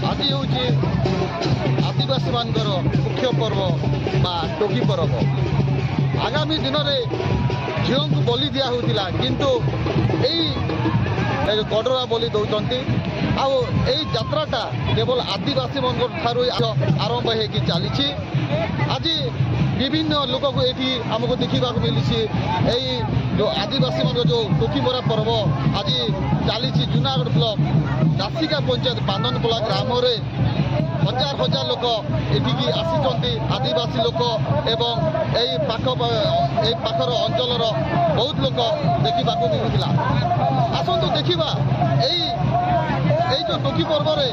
आज हूँ आदिवासी मानकर मुख्य पर्व बा टोकी पर्व। आगामी दिन में झील को बलि दिया होता किंतु यही गडरा बलि दौरान आत्राटा केवल आदिवासी मन आरंभ हो चली। आज विभिन्न लोक को ये आमको देखा मिली जो आदिवासी मान जो टोकी मरा पर्व आज चली जूनागढ़ ब्लॉक दासिका पंचायत बांदनपला ग्राम रे हजार हजार लोक एठिकी आसी आदिवासी लोक एवं यही पाखर अंचल बहुत लोक देखा मिलूला। आसतु देखा यही जो टोकी पर्व रे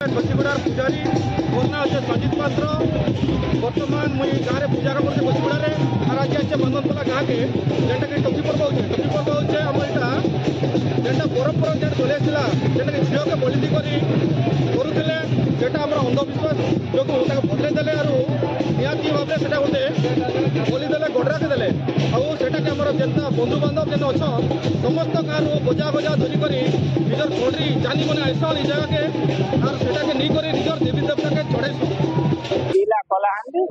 बसीगुड़ार पूजारी मोर ना अच्छे संजीत पात्र। बर्तमान मुझे गाँव में पूजा करते बसीगुड़े और आज अच्छे बंधनपला गाँव के जेनटा कि टोकी पर्व हो टोकी पर्व हो आम जेनटा परंपरा जेन चली आसला जेनटा कि झील के बलि करुले जेटा आम अंधविश्वास जो बदले देले और निहती भाव से गोटे बलि देले गडरा के देले आटा के आम जेनता बंधु बांधव जेन अच्छा समस्त गाँव बजा बजा धरिक निजर घड़ी जानी मैंने आसन जगह के और सेटा के नहीं करी निजर देवी देवता के चढ़ाई जिला कलाहांडी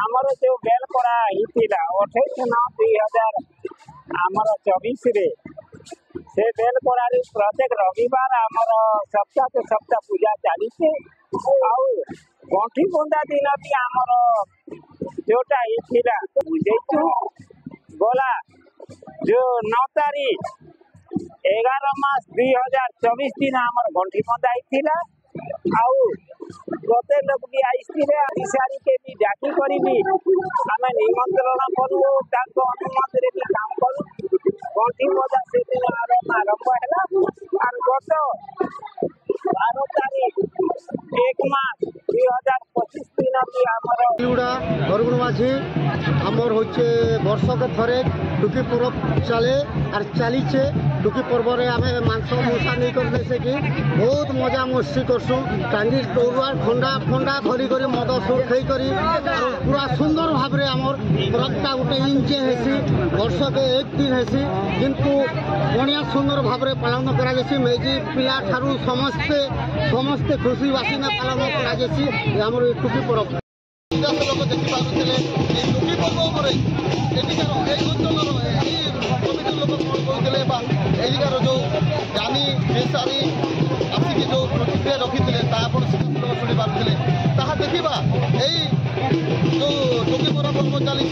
आमर जो बेल करा 28/9/2024 से बेल करा प्रत्येक रविवार आमर सप्ताह के सप्ताह पूजा चली गंठी बंधा दिन भी आमर जोटा बुझे गला जो 9 तारीख 11 मास 2024 दिन आमर गंठी बंधा प्रत्येक लोग भी आईसारी के भी डाकी करी आम निमंत्रण करूँ अनुमति भी काम करूँ गंठी बजा से दिन आरंभ है और गत 12 तारीख 1 मास 2025 दिन भी आमर बरगुणमाझी आमर होचे वर्ष के थरे टुकी पर्व चले और चलीचे। टुकी पर्व रे आमे मांस मूसा नहीं करने से कि बहुत मजा मस्ती करसु टांगी टोरुआ ठंडा ठंडा धरी कर मद सुर खाई करी पूरा सुंदर भाव रे आमर पर्वटा गोटे इंचे हेसी वर्ष के 1 दिन हेसी किंतु बढ़िया सुंदर भाव रे पालन करा जेसी मेजी पिला ठारू समस्ते समस्ते खुशी बासीना पालन करा जेसी आमर टुकी पर्व लोक देखी पारे टोकी पर्व लोक कौन कहते एरिकार जो जानी बेसारी आसिक जो प्रतिक्रिया रखी शुणी पारे देखा यही जो टोकी पर्व चली